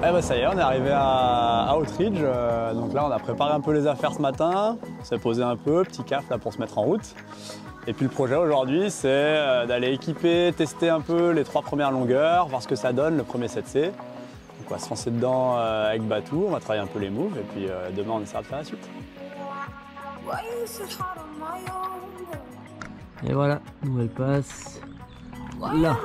Eh bah ça y est, on est arrivé à Outridge. Donc là, on a préparé un peu les affaires ce matin. On s'est posé un peu, petit caf là pour se mettre en route. Et puis le projet aujourd'hui, c'est d'aller équiper, tester un peu les 3 premières longueurs, voir ce que ça donne le premier 7C. Donc on va se lancer dedans avec Batou, on va travailler un peu les moves et puis demain on essaiera de faire la suite. Et voilà, nouvelle passe. Là.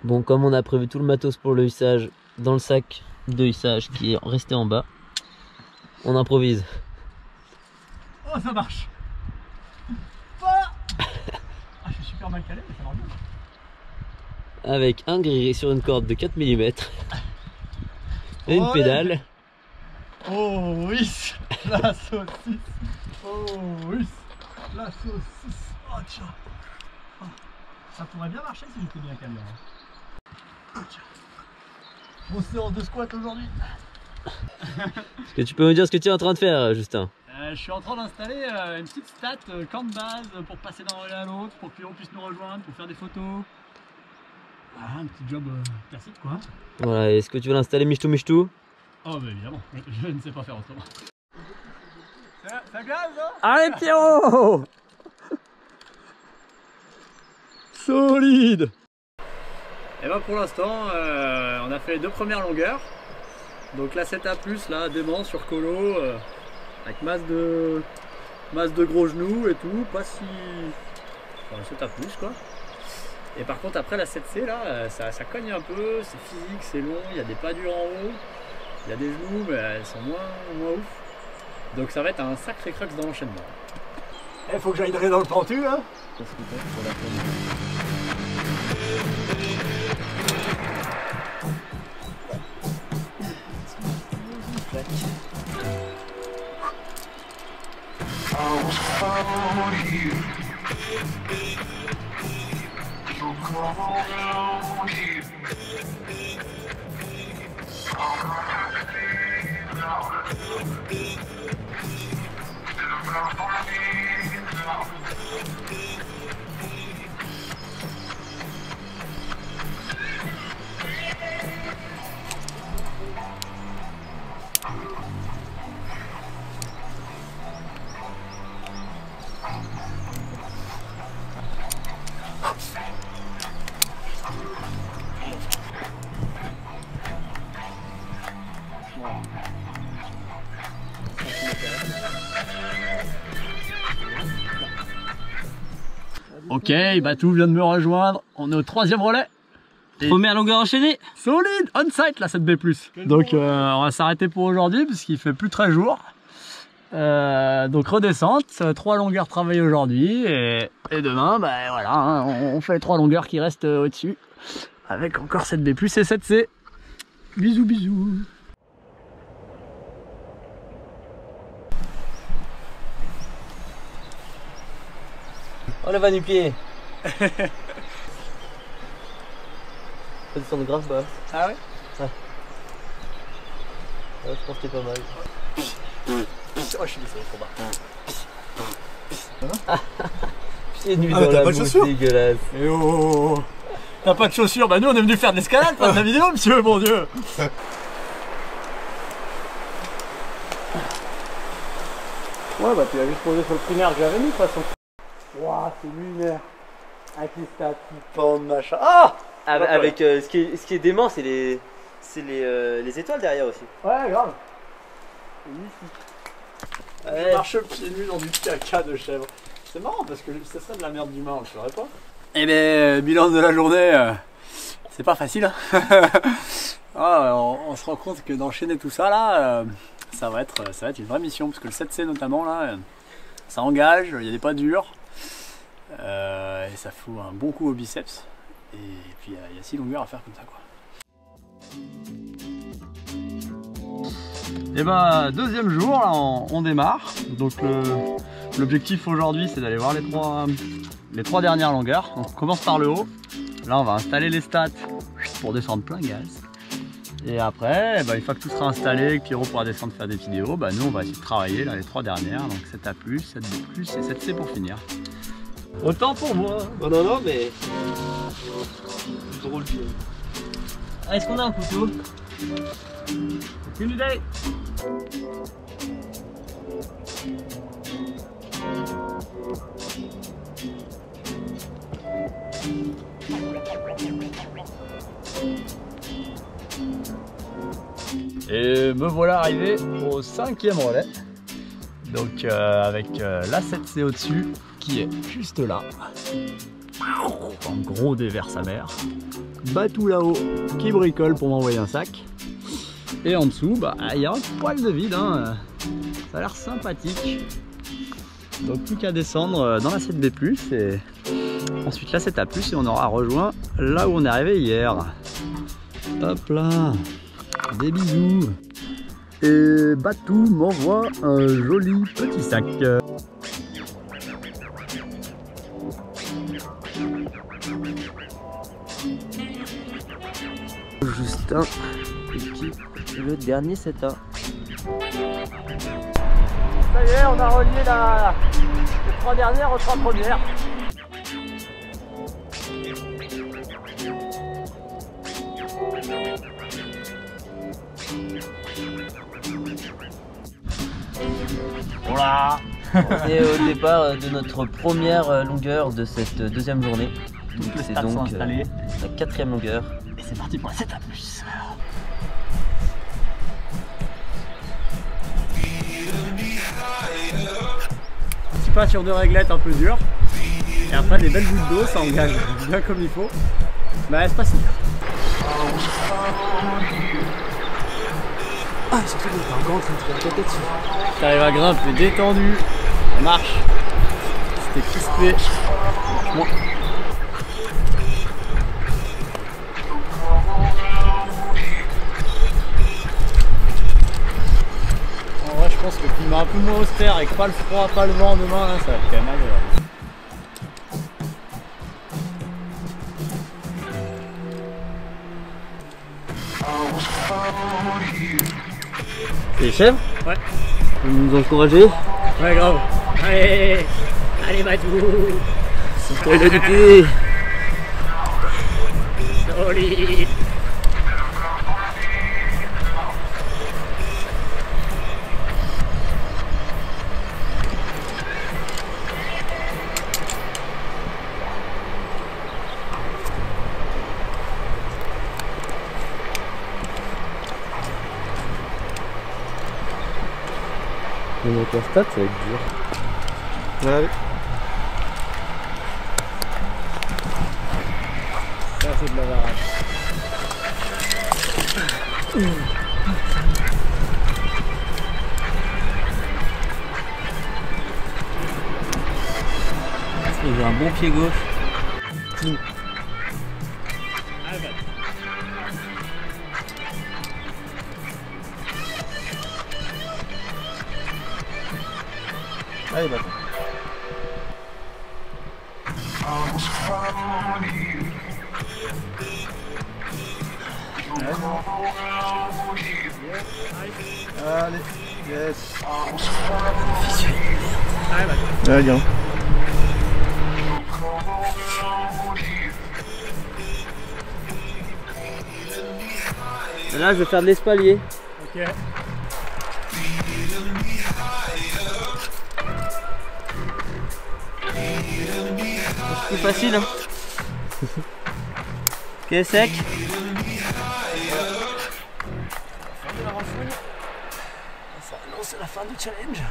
Bon, comme on a prévu tout le matos pour le hissage dans le sac de hissage qui est resté en bas, on improvise. Oh, ça marche. Ah, je suis super mal calé, mais ça marche bien. Avec un gris sur une corde de 4 mm et une pédale. Oh oui, la saucisse. Oh oui, la saucisse. Oh tiens. Oh, ça pourrait bien marcher si j'étais bien calé. Oh, tiens. Grosse séance de squat aujourd'hui. Est-ce que tu peux me dire ce que tu es en train de faire, Justin? Je suis en train d'installer une petite stat camp de base pour passer d'un relais à l'autre, pour que on puisse nous rejoindre, pour faire des photos. Voilà, un petit job classique quoi. Voilà, est-ce que tu veux l'installer michtou michtou? Oh bah évidemment, je ne sais pas faire autrement. Ça gaze hein? Allez Pierrot! Solide! Et ben pour l'instant, on a fait les 2 premières longueurs. Donc la 7A+, là, dément sur colo, avec masse de gros genoux et tout, pas si... Enfin, 7A+, quoi. Et par contre après la 7C, là, ça cogne un peu, c'est physique, c'est long, il y a des pas durs en haut, il y a des genoux, mais elles sont moins ouf. Donc ça va être un sacré crux dans l'enchaînement. Il faut que j'aille dans le pentu, hein. Ok, Batou vient de me rejoindre, on est au 3e relais. Première longueur enchaînée. Solide, on-site la 7B+. Donc on va s'arrêter pour aujourd'hui puisqu'il fait plus très jour. Donc redescente, 3 longueurs travaillées aujourd'hui et demain, bah voilà, hein, on fait les 3 longueurs qui restent au-dessus. Avec encore 7B+, et 7C. Bisous bisous. Oh la va du pied. Ça descend grave bas. Ah ouais? Ouais. Ouais, je pense que c'est pas mal. Oh je suis descendu trop bas. Pieds nus dans la boue, dégueulasse. Et oh, t'as pas de chaussures? Bah nous on est venu faire de l'escalade, pas de la vidéo monsieur, mon dieu. Ouais bah tu l'as juste posé sur le primaire que j'avais mis de toute façon. Waouh, c'est lunaire. Avec les stats qui pendent, machin. Ah! Avec ce qui est dément, c'est les étoiles derrière aussi. Ouais, grave. Je marche pieds nus dans du caca de chèvre. C'est marrant parce que ça serait de la merde d'humain, on le ferait pas. Eh ben, bilan de la journée, c'est pas facile. On se rend compte que d'enchaîner tout ça là, ça va être une vraie mission parce que le 7C notamment là, ça engage, il y a des pas durs et ça fout un bon coup au biceps. Et puis il y a 6 longueurs à faire comme ça quoi. Et bah deuxième jour là on démarre. Donc l'objectif aujourd'hui c'est d'aller voir les trois dernières longueurs. Donc, on commence par le haut. Là on va installer les stats pour descendre plein gaz. Et après, une fois que tout sera installé, que Pierrot pourra descendre faire des vidéos, nous on va essayer de travailler là, les 3 dernières. Donc 7A+, 7B+, et 7C pour finir. Autant pour moi. Non mais... drôle de... Ah, est-ce qu'on a un couteau? Aucune idée. Et me voilà arrivé au 5e relais. Donc avec la 7C au-dessus qui est juste là. En gros déverse sa mère. Batou là-haut qui bricole pour m'envoyer un sac. Et en dessous, il y a un poil de vide, hein. Ça a l'air sympathique. Donc plus qu'à descendre dans la 7B+, et ensuite la 7A+, et on aura rejoint là où on est arrivé hier. Hop là, des bisous. Et Batou m'envoie un joli petit sac. Justin équipe le dernier 7A. Ça y est, on a relié les 3 dernières aux 3 premières. Voilà. On est au départ de notre première longueur de cette deuxième journée. C'est donc la 4e longueur. Et c'est parti pour la 7A+. Petit pas sur 2 réglettes un peu dur. Et après des belles gouttes d'eau, ça engage bien comme il faut. Mais c'est pas si dur. Ah, surtout que t'as encore en train de faire la tête dessus. T'arrives à grimper détendu, ça marche. C'était crispé. Franchement. En vrai, je pense que le climat un peu moins austère avec pas le froid, pas le vent demain, là, ça va être quand même agréable. Les chèvres? Ouais. Vous nous encouragez? Ouais, grave. Allez, allez Batou. Solidarité. Solide. Avec la stat, ça va être dur. Ouais. Ça, c'est de la varage. J'ai un bon pied gauche. Allez, Batou. Allez, yes. Allez, Batou. Allez, bien. Là, je vais faire de l'espalier. Ok. C'est facile, hein. Ok, sec. fin du challenge.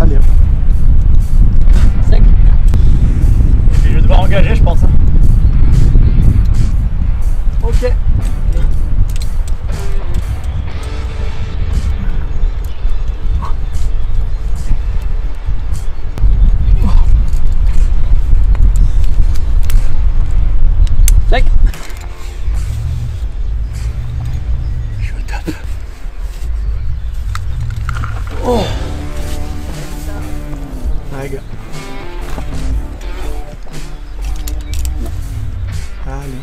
Allez. Sec. Et puis je vais devoir engager, je pense. Ok. Sec. Je suis au top. Oh. Allez, gars. Allez.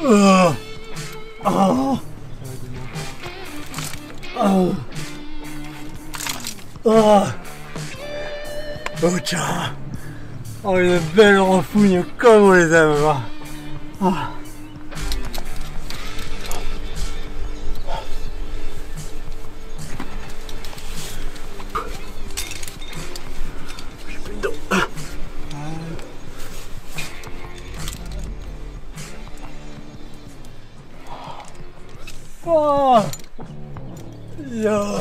Oh. Oh. Oh. Oh. Oh tiens. Oh une belle renfougne comme on les aime. Oh. J'ai plus de dos. Oh. Yeah.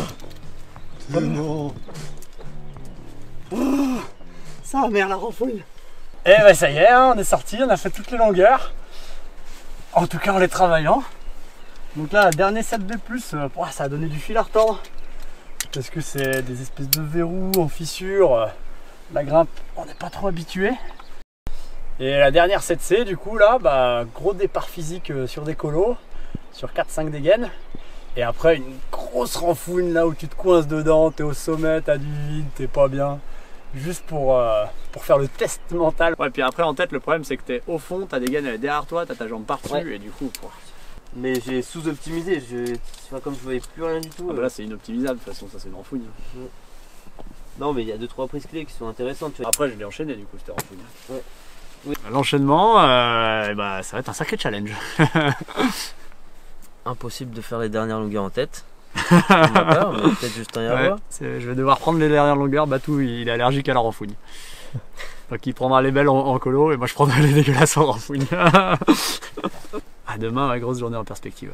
Non. Ça merde la renfougne. Et bah ça y est, hein, on est sorti, on a fait toutes les longueurs. En tout cas en les travaillant. Donc là, dernier set B+, ça a donné du fil à retordre. Parce que c'est des espèces de verrous en fissure. La grimpe, on n'est pas trop habitué. Et la dernière 7C, du coup là, bah, gros départ physique sur des colos, sur 4-5 dégaines. Et après une grosse renfougne là où tu te coinces dedans, t'es au sommet, t'as du vide, t'es pas bien. Juste pour faire le test mental. Ouais, puis après en tête, le problème c'est que t'es au fond, ta dégaine elle est derrière toi, t'as ta jambe par-dessus Ouais. et du coup. Mais j'ai sous-optimisé, c'est pas comme je voyais plus rien du tout. Ah bah là c'est inoptimisable, de toute façon ça c'est une renfougne. Non mais il y a 2-3 prises clés qui sont intéressantes. Tu vois. Après je l'ai enchaîné du coup cette renfougne. Ouais. Oui. L'enchaînement, bah, ça va être un sacré challenge. Impossible de faire les dernières longueurs en tête. Pas, mais peut-être juste un y avoir. Je vais devoir prendre les dernières longueurs, Batou il est allergique à la renfougne. Donc il prendra les belles en colo et moi je prendrai les dégueulasses en renfougne. À demain, ma grosse journée en perspective.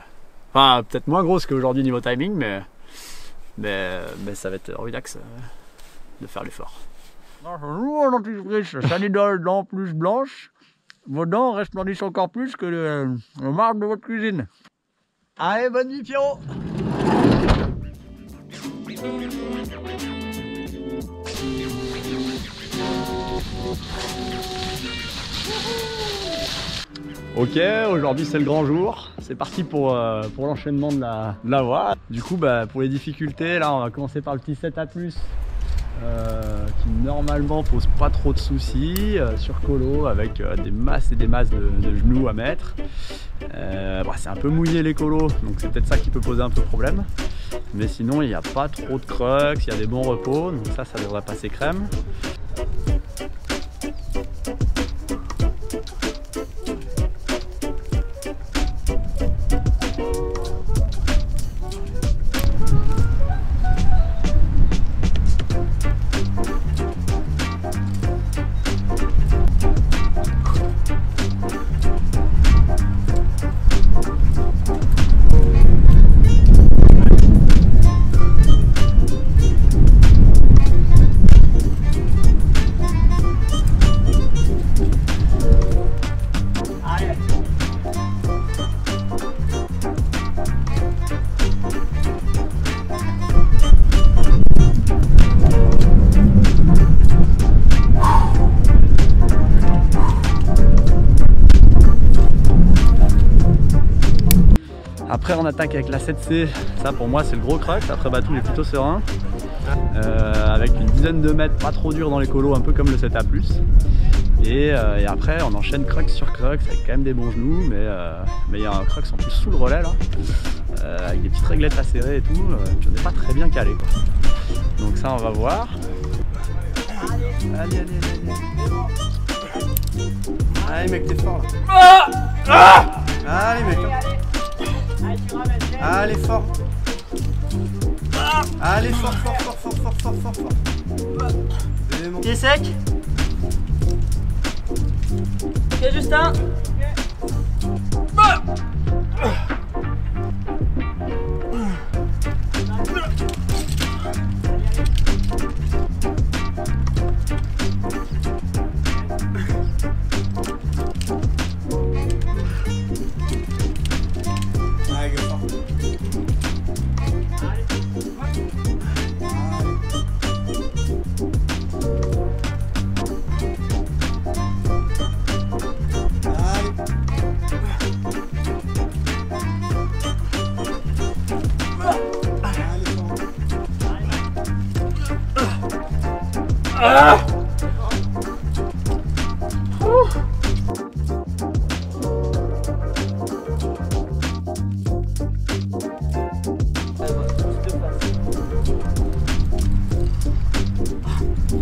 Enfin, peut-être moins grosse qu'aujourd'hui niveau timing, mais ça va être relax de faire l'effort. Ça l'idole dents plus blanche, vos dents resplendissent encore plus que le marbre de votre cuisine. Allez, bonne nuit Pierrot. Ok, aujourd'hui c'est le grand jour, c'est parti pour l'enchaînement de la voie. Du coup, bah, pour les difficultés, là on va commencer par le petit 7A+, qui normalement pose pas trop de soucis, sur colo avec des masses et des masses de genoux à mettre. Bah, c'est un peu mouillé les colos, donc c'est peut-être ça qui peut poser un peu problème. Mais sinon il n'y a pas trop de crux, il y a des bons repos, donc ça devrait passer crème. Après on attaque avec la 7C, ça pour moi c'est le gros crux, après Batou il est plutôt serein. Avec une dizaine de mètres pas trop dur dans les colos, un peu comme le 7A+. Et après on enchaîne crux sur crux avec quand même des bons genoux, mais il y a un crux en plus sous le relais là, avec des petites réglettes à serrer et tout, puis on n'est pas très bien calé quoi. Donc ça on va voir. Allez. Allez mec t'es fort là. Allez mec. Allez, tu ramènes. Allez fort. Allez fort, fort, fort, fort, fort, fort, fort, fort. Démon. Pied sec. Ok Justin. Allez, fort.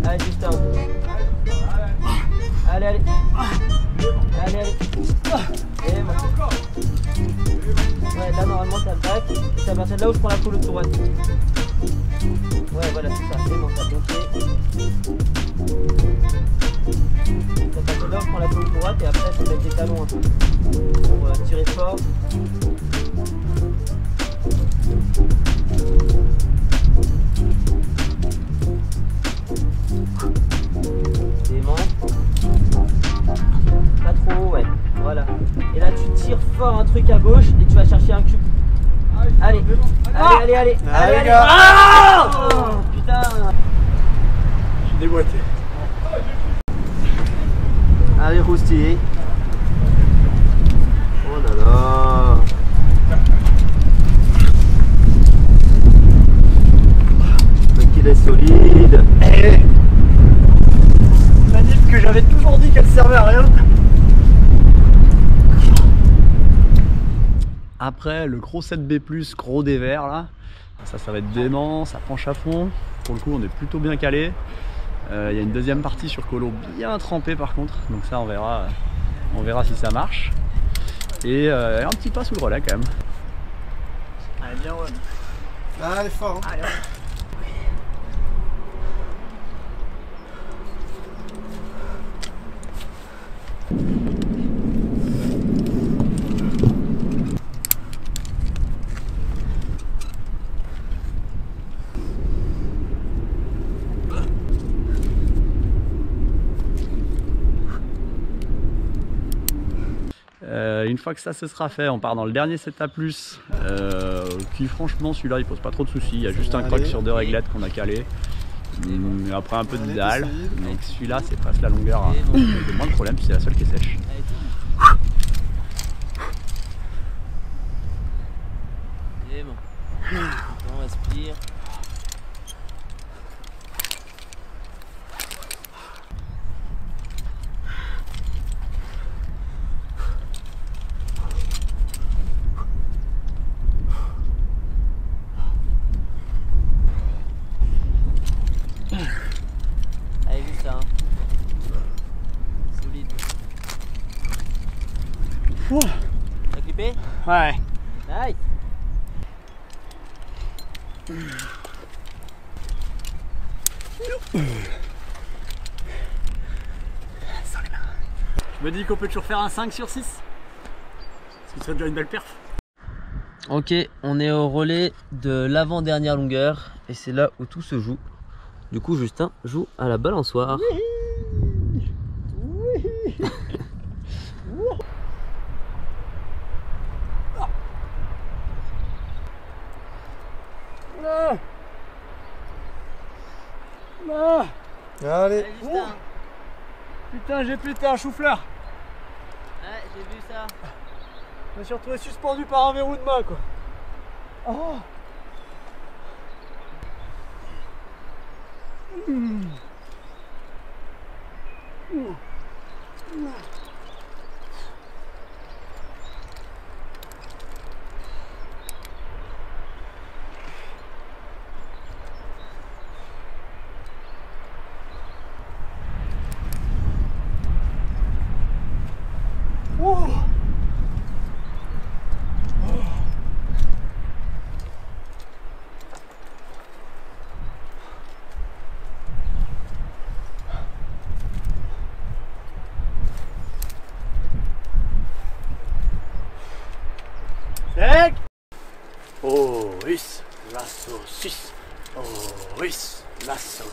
Allez Justin. Allez, allez. Allez, allez. Et moi. Ouais, là normalement t'as le bac. C'est à partir de là où je prends la polo de droite. Ouais, voilà, c'est ça. C'est bon, t'as bloqué. C'est à partir de là où je prends la polo de droite et après je vais mettre des talons un peu. Pour tirer fort. Pas trop, ouais. Voilà. Et là, tu tires fort un truc à gauche et tu vas chercher un cube. Allez, allez, allez, allez, allez, allez. Ah oh, putain. Je suis déboîté. Allez, Rousti. Oh là là. Mais qu'il est solide. Manip que j'avais toujours dit qu'elle servait à rien. Après le gros 7B+, gros dévers là, ça va être dément, ça penche à fond. Pour le coup on est plutôt bien calé. Il y a une deuxième partie sur colo bien trempée par contre, donc ça on verra si ça marche. Et un petit pas sous le relais quand même. Allez bien ouais. Allez fort. Hein. Allez, ouais. Une fois que ça se sera fait, on part dans le dernier 7A+, qui franchement celui-là il pose pas trop de soucis, il y a juste un croc sur 2 réglettes qu'on a calé. Après un peu de dalle, donc celui-là c'est presque la longueur, hein. Il y a moins de problème, c'est la seule qui est sèche. C'est bon. On respire. Allez, juste ça. Hein. Solide. T'as clippé? Ouais. Nice. Je me dis qu'on peut toujours faire un 5 sur 6. Ce serait déjà une belle perf. Ok, on est au relais de l'avant-dernière longueur et c'est là où tout se joue. Du coup, Justin joue à la balançoire. Allez. Justin. Putain, j'ai pété un chou-fleur. Ouais, j'ai vu ça. Je me suis retrouvé suspendu par un verrou de main quoi. Oh.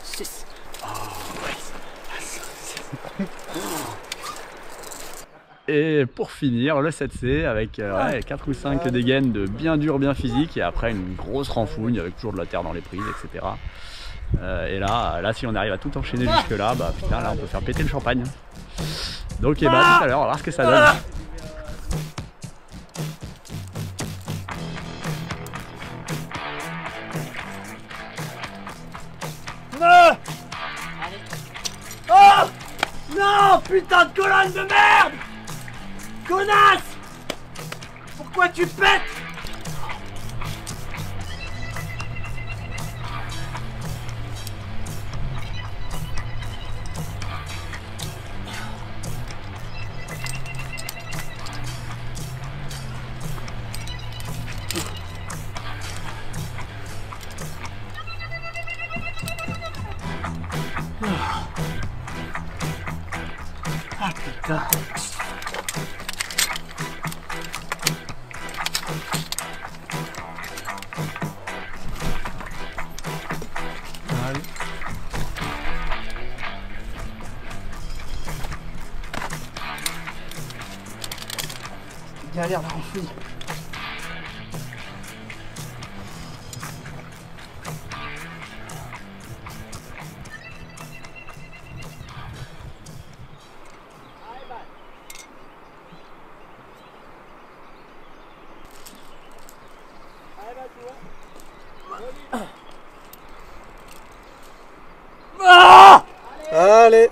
saucisse. Et pour finir, le 7C avec 4 ou 5 dégaines de bien dur, bien physique, et après une grosse renfougne avec toujours de la terre dans les prises, etc. Et là, si on arrive à tout enchaîner jusque là, bah putain, là on peut faire péter le champagne. Donc et bah tout à l'heure, on va voir ce que ça donne. Oh non, putain de colonne de merde! Connasse! Pourquoi tu pètes? Ah putain. Galère la renfouille. Allez.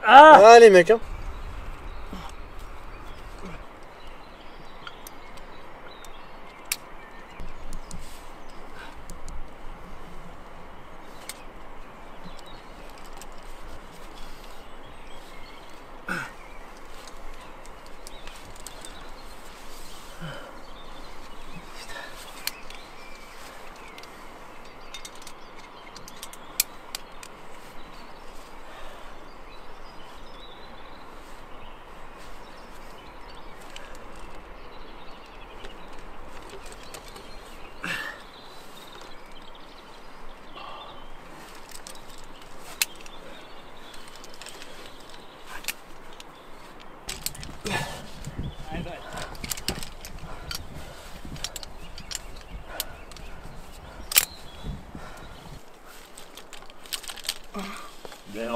Allez mec hein.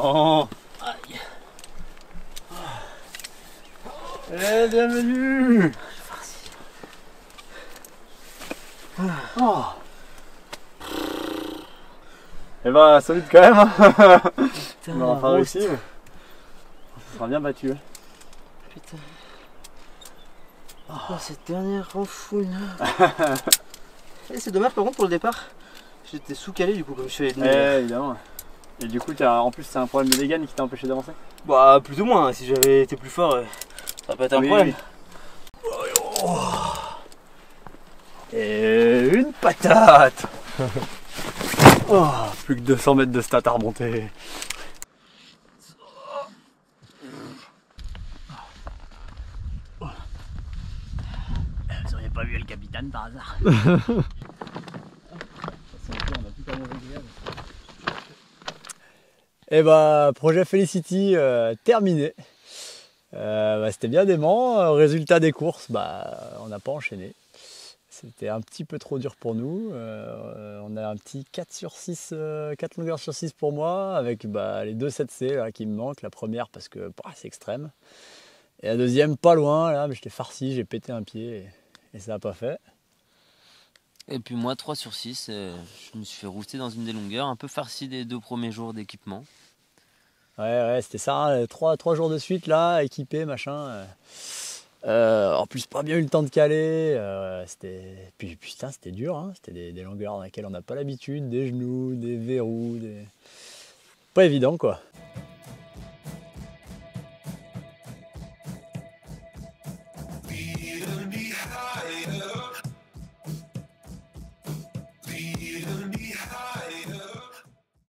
Bon. Et bienvenue. Oh. Et bah solide quand même. Putain, on aura pas réussi, mais ça sera bien battu. Putain. Oh, cette dernière renfouille là. C'est dommage par contre pour le départ. J'étais sous-calé du coup comme je suis allé de Évidemment. Et du coup, en plus, c'est un problème de dégaine qui t'a empêché d'avancer? Bah, plus ou moins. Hein. Si j'avais été plus fort, ça aurait pas été un problème. Oui. Et une patate. Oh, plus que 200 mètres de stats à remonter. Vous auriez pas vu le capitaine par hasard? Et bah, projet Felicity terminé. C'était bien dément. Résultat des courses, on n'a pas enchaîné. C'était un petit peu trop dur pour nous. On a un petit 4 sur 6, 4 longueurs sur 6 pour moi, avec les deux 7C là, qui me manquent. La première parce que c'est extrême. Et la deuxième pas loin, là, mais j'étais farci, j'ai pété un pied et ça n'a pas fait. Et puis moi 3 sur 6, je me suis fait rouster dans une des longueurs, un peu farci des 2 premiers jours d'équipement. Ouais, c'était ça, hein, 3 jours de suite là, équipé, machin. En plus pas bien eu le temps de caler. Puis putain, c'était dur, hein, c'était des longueurs dans lesquelles on n'a pas l'habitude, des genoux, des verrous, pas évident quoi. We don't be higher.